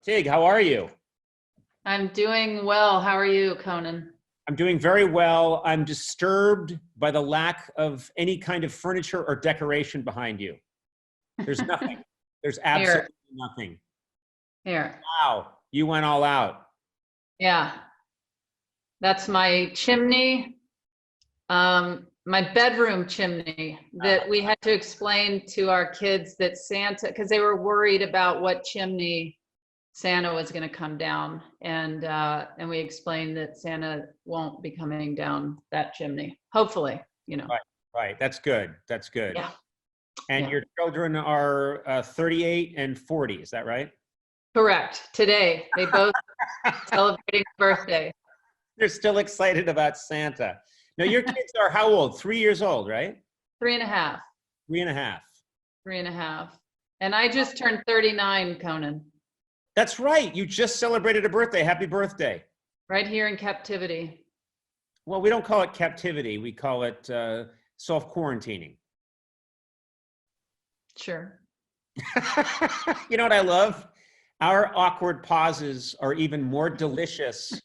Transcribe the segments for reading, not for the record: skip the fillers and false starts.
Tig, how are you? I'm doing well. How are you, Conan? I'm doing very well. I'm disturbed by the lack of any kind of furniture or decoration behind you. There's nothing. There's absolutely nothing. Here. Wow, you went all out. Yeah. That's my chimney, my bedroom chimney that we had to explain to our kids that Santa, because they were worried about what chimney Santa was going to come down. And we explained that Santa won't be coming down that chimney. Hopefully, Right. That's good. That's good. Yeah. And Yeah. your children are 38 and 40. Is that right? Correct. Today, they both celebrating birthday. They're still excited about Santa. Now, your kids are how old? 3 years old, right? 3.5. 3.5. 3.5. And I just turned 39, Conan. That's right. You just celebrated a birthday. Happy birthday. Right here in captivity. Well, we don't call it captivity. We call it self-quarantining. Sure. You know what I love? Our awkward pauses are even more delicious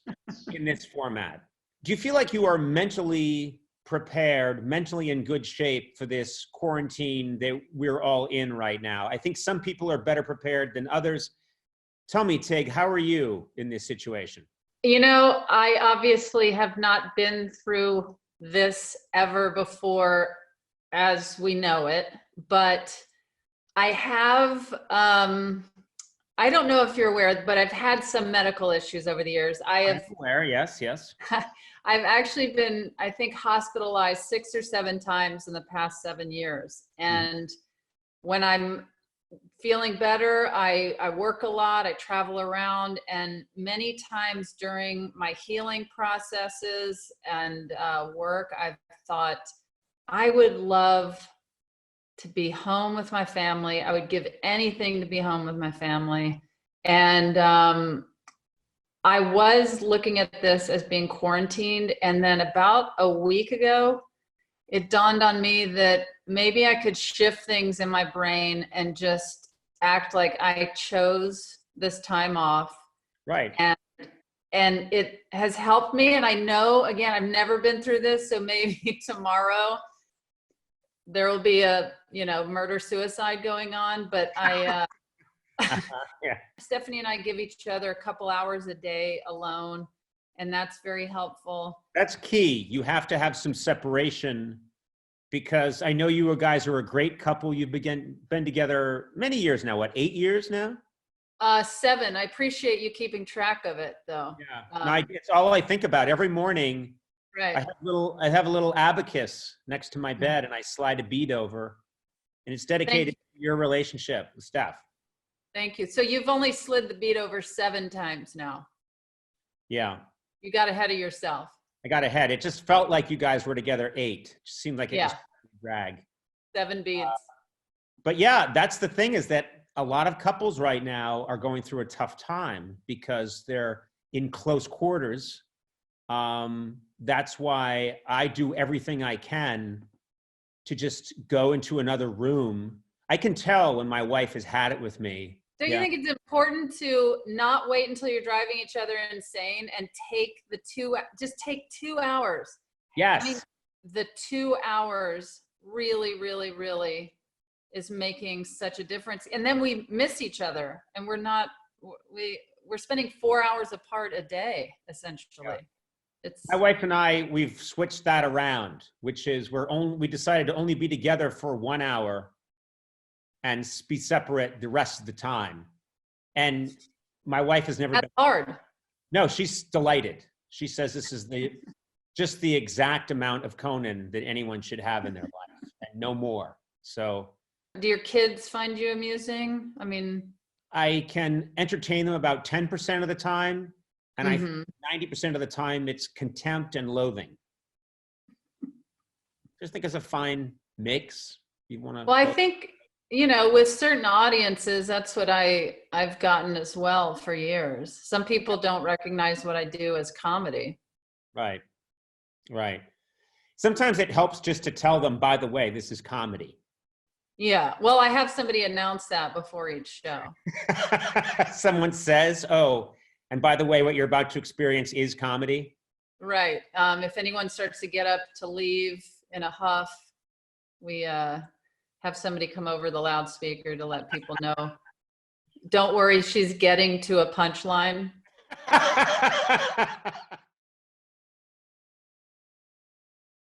in this format. Do you feel like you are mentally prepared, mentally in good shape for this quarantine that we're all in right now? I think some people are better prepared than others. Tell me, Tig, how are you in this situation? I obviously have not been through this ever before as we know it, but I have, I don't know if you're aware, but I've had some medical issues over the years. I'm aware, yes. I've actually been, I think, hospitalized 6 or 7 times in the past 7 years. And when I'm feeling better, I work a lot, I travel around, and many times during my healing processes and work, I've thought, I would love to be home with my family. I would give anything to be home with my family. And I was looking at this as being quarantined. And then about a week ago, it dawned on me that maybe I could shift things in my brain and just act like I chose this time off. Right. And it has helped me. And I know, again, I've never been through this. So maybe tomorrow there will be a, murder suicide going on. But yeah. Stephanie and I give each other a couple hours a day alone. And that's very helpful. That's key. You have to have some separation, because I know you guys are a great couple. You've been together many years now. What, 8 years now? 7. I appreciate you keeping track of it, though. Yeah, it's all I think about every morning. Right. I have a little abacus next to my bed, and I slide a bead over, and it's dedicated to your relationship with Steph. Thank you. So you've only slid the bead over 7 times now. Yeah. You got ahead of yourself. I got ahead. It just felt like you guys were together 8. It just seemed like it was a drag. 7 beads. But yeah, that's the thing, is that a lot of couples right now are going through a tough time because they're in close quarters. That's why I do everything I can to just go into another room. I can tell when my wife has had it with me. Don't you think it's important to not wait until you're driving each other insane and just take 2 hours? Yes. I mean, the 2 hours really, really, really is making such a difference. And then we miss each other, and we're spending 4 hours apart a day, essentially. Yeah. My wife and I, we've switched that around, which is we decided to only be together for 1 hour and be separate the rest of the time. And my wife has never been hard. No, she's delighted. She says this is just the exact amount of Conan that anyone should have in their life, and no more. So, do your kids find you amusing? I mean, I can entertain them about 10% of the time, and 90% of the time it's contempt and loathing. Just think it's a fine mix. Well, I think, with certain audiences, that's what I've gotten as well for years. Some people don't recognize what I do as comedy. Right. Sometimes it helps just to tell them, by the way, this is comedy. Yeah. Well, I have somebody announce that before each show. Someone says, oh, and by the way, what you're about to experience is comedy. Right. If anyone starts to get up to leave in a huff, we have somebody come over the loudspeaker to let people know. Don't worry, she's getting to a punchline.